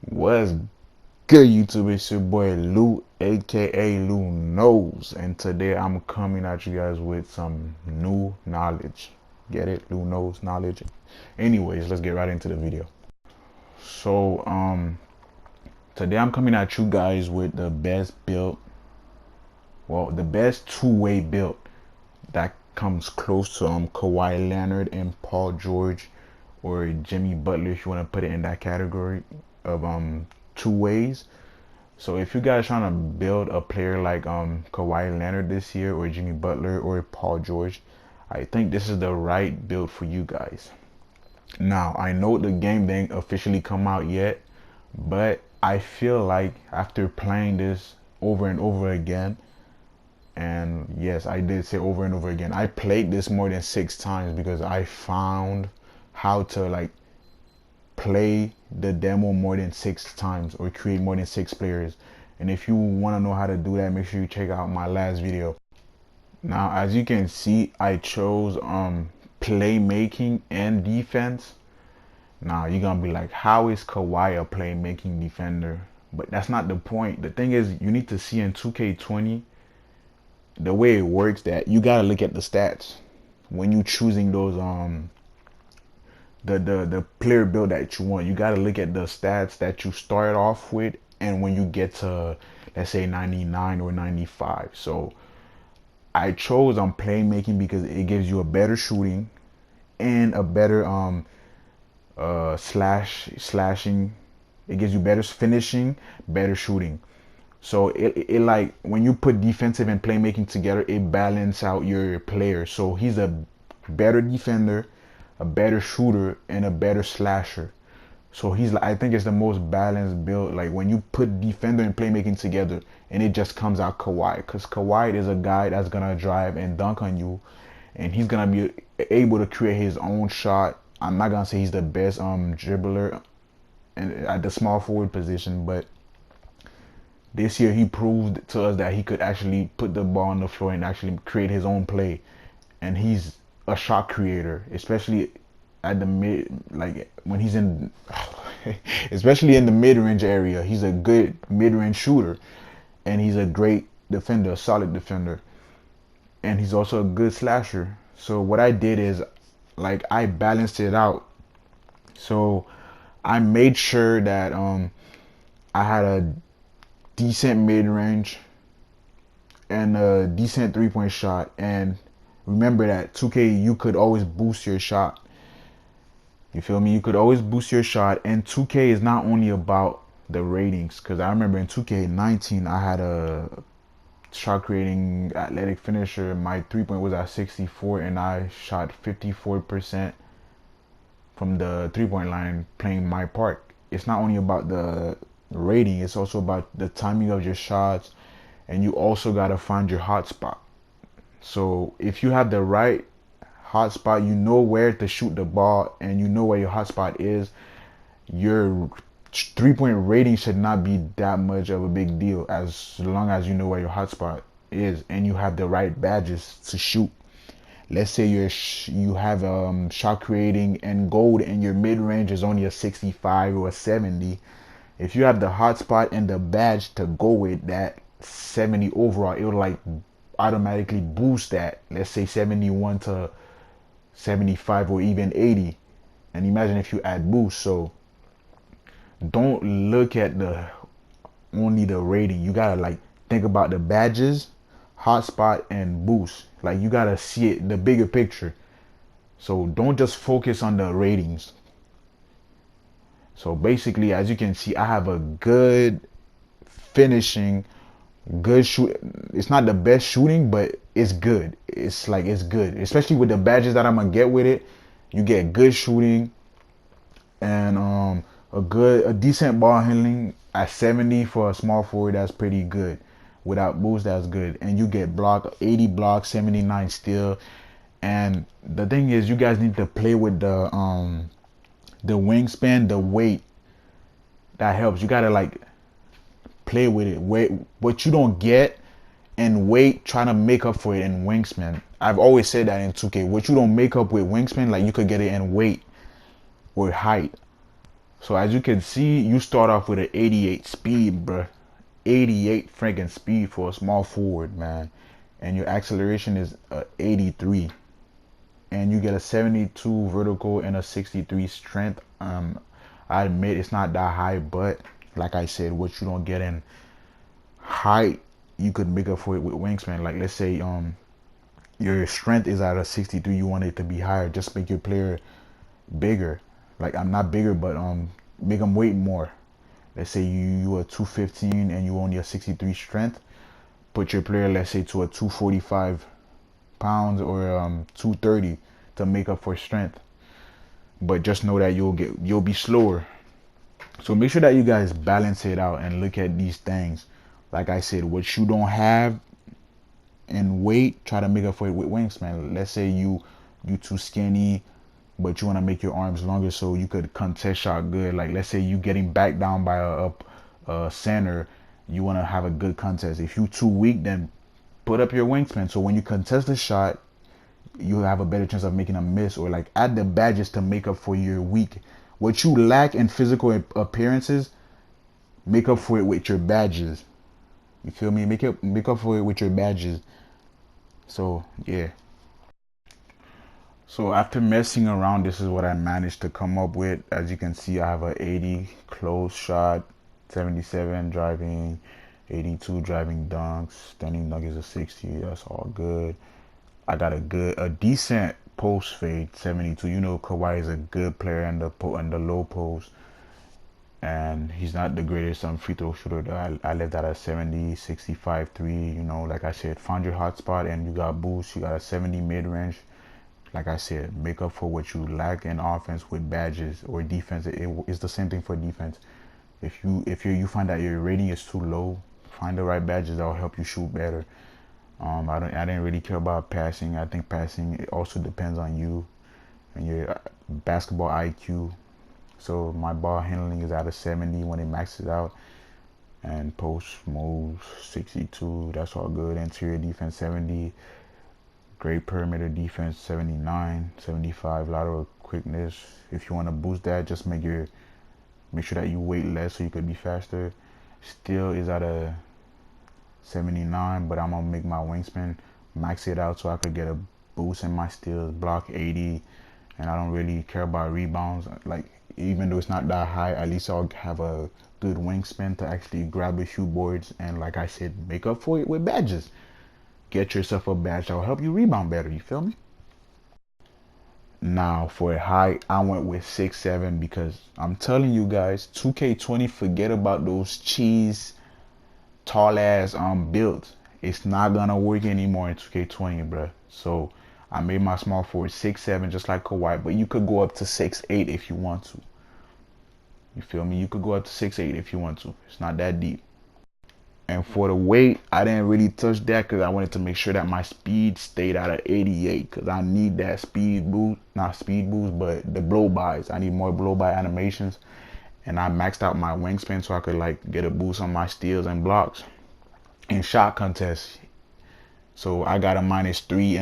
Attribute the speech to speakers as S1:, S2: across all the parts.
S1: What's good, YouTube? It's your boy Lou, aka Lou Knows, and today I'm coming at you guys with some new knowledge. Get it? Lou Knows knowledge. Anyways, let's get right into the video. So, today I'm coming at you guys with the best build, the best two-way build that comes close to Kawhi Leonard and Paul George, or Jimmy Butler, if you want to put it in that category of two ways. So if you guys trying to build a player like Kawhi Leonard this year, or Jimmy Butler, or Paul George, I think this is the right build for you guys. Now, I know the game didn't officially come out yet, but I feel like after playing this over and over again, and yes, I did say over and over again, I played this more than 6 times because I found how to like play the demo more than 6 times or create more than 6 players. And if you want to know how to do that, make sure you check out my last video. Now, as you can see, I chose playmaking and defense. Now you're gonna be like, how is Kawhi a playmaking defender? But that's not the point. The thing is, you need to see in 2K20 the way it works, that you gotta look at the stats when you choosing those the player build that you want. You got to look at the stats that you start off with, and when you get to, let's say, 99 or 95. So I chose on playmaking because it gives you a better shooting and a better slashing. It gives you better finishing, better shooting. So it like, when you put defensive and playmaking together, it balances out your player. So he's a better defender, a better shooter, and a better slasher. So he's like, I think it's the most balanced build. Like when you put defender and playmaking together, and it just comes out Kawhi, because Kawhi is a guy that's gonna drive and dunk on you, and he's gonna be able to create his own shot. I'm not gonna say he's the best dribbler and at the small forward position, but this year he proved to us that he could actually put the ball on the floor and actually create his own play. And he's a shot creator, especially at the mid, like when he's in especially in the mid-range area. He's a good mid-range shooter, and he's a great defender, a solid defender, and he's also a good slasher. So what I did is, like, I balanced it out. So I made sure that I had a decent mid-range and a decent three-point shot. And remember that 2K, you could always boost your shot. You feel me? You could always boost your shot. And 2K is not only about the ratings, because I remember in 2K19 I had a shot creating athletic finisher. My three-point was at 64, and I shot 54% from the three-point line playing my part. It's not only about the rating, it's also about the timing of your shots, and you also got to find your hot spot. So if you have the right hot spot, you know where to shoot the ball, and you know where your hot spot is, your three-point rating should not be that much of a big deal, as long as you know where your hot spot is and you have the right badges to shoot. Let's say you have shot creating and gold, and your mid-range is only a 65 or a 70. If you have the hot spot and the badge to go with that 70 overall, it will like automatically boost that, let's say 71 to 75 or even 80. And imagine if you add boost. So don't look at only the rating. You gotta like think about the badges, hotspot, and boost. Like, you gotta see it, the bigger picture. So don't just focus on the ratings. So basically, as you can see, I have a good finishing, good shoot. It's not the best shooting, but it's good. It's good, especially with the badges that I'm gonna get with it. You get good shooting and a decent ball handling at 70 for a small forward. That's pretty good. Without boost, that's good. And you get 80 blocks, 79 steal. And the thing is, you guys need to play with the wingspan, the weight. That helps. You gotta like play with it. Wait, what you don't get in weight, trying to make up for it in wingspan. I've always said that in 2K. What you don't make up with wingspan, like, you could get it in weight or height. So as you can see, you start off with an 88 speed, bruh. 88 franking speed for a small forward, man. And your acceleration is 83. And you get a 72 vertical and a 63 strength. I admit it's not that high, but like I said, what you don't get in height, you could make up for it with wingspan. Like let's say your strength is at a 63, you want it to be higher. Just make your player bigger. Like I'm not bigger, but make them weight more. Let's say you are 215 and you only a 63 strength. Put your player, let's say, to a 245 pounds or 230 to make up for strength. But just know that you'll be slower. So make sure that you guys balance it out and look at these things. Like I said, what you don't have in weight, try to make up for it with wingspan. Let's say you too skinny, but you want to make your arms longer so you could contest shot good. Like let's say you getting back down by a center, you want to have a good contest. If you too weak, then put up your wingspan so when you contest the shot, you have a better chance of making a miss, or like add the badges to make up for your weak. What you lack in physical appearances, make up for it with your badges. You feel me? Make up for it with your badges. So yeah. So after messing around, this is what I managed to come up with. As you can see, I have a 80 close shot, 77 driving, 82 driving dunks, standing dunk is a 60. That's all good. I got a decent post fade, 72. You know, Khawi is a good player in the low post, and he's not the greatest free throw shooter. I left that at 70, 65, 3. You know, like I said, find your hot spot, and you got boost. You got a 70 mid range. Like I said, make up for what you lack in offense with badges or defense. It's the same thing for defense. If you find that your rating is too low, find the right badges that will help you shoot better. I didn't really care about passing. I think passing, it also depends on you and your basketball IQ. So my ball handling is at a 70 when it maxes out, and post moves 62. That's all good. Interior defense 70. Great perimeter defense 79, 75 lateral quickness. If you want to boost that, just make sure that you weight less so you could be faster. Still is at a 79, but I'm gonna make my wingspan max it out so I could get a boost in my steals. Block 80, and I don't really care about rebounds. Like even though it's not that high, at least I'll have a good wingspan to actually grab a few boards. And like I said, make up for it with badges. Get yourself a badge that will help you rebound better. You feel me? Now for height, I went with 6'7" because I'm telling you guys, 2K20, forget about those cheese tall ass builds. It's not gonna work anymore in 2K20, bro. So I made my small forward 6'7", just like Khawi, but you could go up to 6'8" if you want to. You feel me? You could go up to 6'8" if you want to. It's not that deep. And for the weight, I didn't really touch that because I wanted to make sure that my speed stayed at an 88 because I need that speed boost, not speed boost, but the blow bys. I need more blow by animations. And I maxed out my wingspan so I could like get a boost on my steals and blocks in shot contests. So I got a -3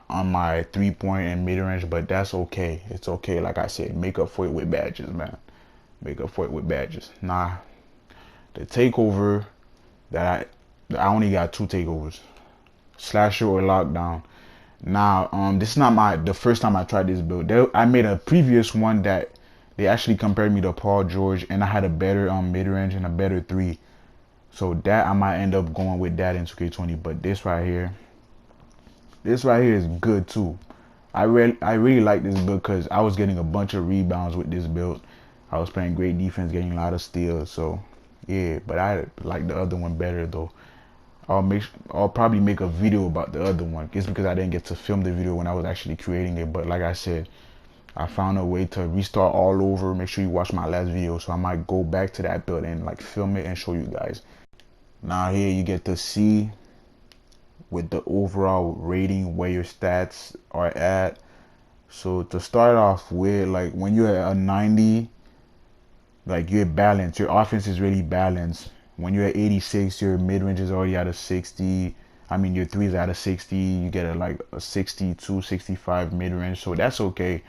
S1: on my 3-point and mid-range, but that's okay. It's okay. Like I said, make up for it with badges, man. Make up for it with badges. Nah, the takeover that I only got 2 takeovers, slasher or lockdown. Now this is not the first time I tried this build. I made a previous one that they actually compared me to Paul George, and I had a better mid-range and a better 3. So that I might end up going with that in 2K20. But this right here is good too. I really like this build because I was getting a bunch of rebounds with this build. I was playing great defense, getting a lot of steals. So yeah, but I like the other one better though. I'll probably make a video about the other one just because I didn't get to film the video when I was actually creating it. But like I said, I found a way to restart all over. Make sure you watch my last video, so I might go back to that build and like film it and show you guys. Now here you get to see with the overall rating where your stats are at. So to start off with, like when you're at a 90, like you're balanced. Your offense is really balanced. When you're at 86, your mid-range is already at a 60. I mean, your 3 is at a 60. You get a 62, 65 mid-range. So that's okay.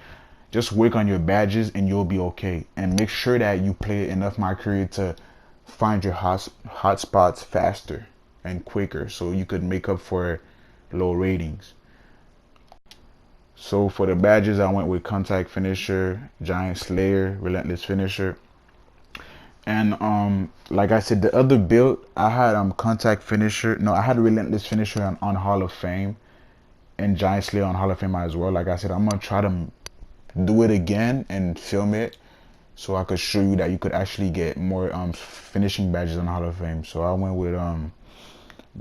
S1: Just work on your badges and you'll be okay. And make sure that you play enough My Career to find your hot spots faster and quicker, so you could make up for low ratings. So for the badges, I went with Contact Finisher, Giant Slayer, Relentless Finisher. And like I said, the other build I had Contact Finisher. No, I had Relentless Finisher on Hall of Fame and Giant Slayer on Hall of Fame as well. Like I said, I'm gonna try to do it again and film it so I could show you that you could actually get more finishing badges on Hall of Fame. So I went with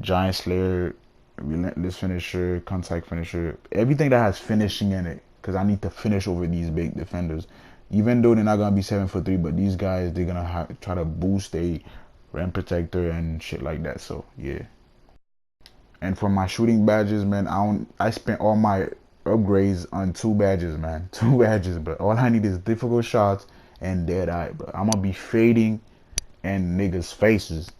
S1: Giant Slayer, Relentless Finisher, Contact Finisher, everything that has finishing in it, because I need to finish over these big defenders. Even though they're not gonna be 7'3", but these guys, they're gonna try to boost a rim protector and shit like that. So yeah. And for my shooting badges, man, I spent all my upgrades on 2 badges, man. 2 badges, but all I need is difficult shots and dead eye, bro. I'm gonna be fading in niggas' faces,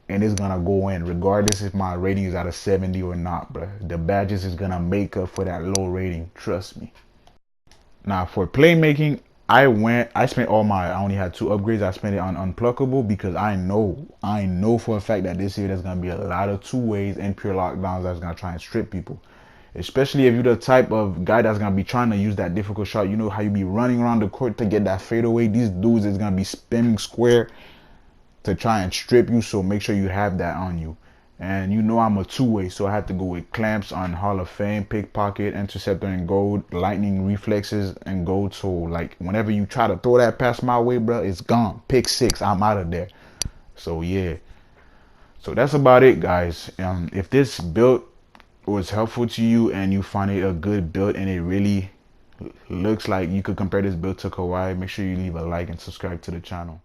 S1: and it's gonna go in regardless if my rating is out of 70 or not, bro. The badges is gonna make up for that low rating, trust me. Now for playmaking, I spent all I only had 2 upgrades. I spent it on Unpluckable because I know for a fact that this year there's gonna be a lot of 2-ways and pure lockdowns that's gonna try and strip people. Especially if you're the type of guy that's gonna be trying to use that difficult shot. You know how you be running around the court to get that fadeaway. These dudes is gonna be spinning square to try and strip you, so make sure you have that on you. And you know I'm a 2-way, so I had to go with clamps on Hall of Fame, pickpocket, interceptor and gold, lightning reflexes and gold. So like whenever you try to throw that pass my way, bro, it's gone. Pick 6, I'm out of there. So yeah. So that's about it, guys. If this build was helpful to you and you find it a good build and it really looks like you could compare this build to Khawi, make sure you leave a like and subscribe to the channel.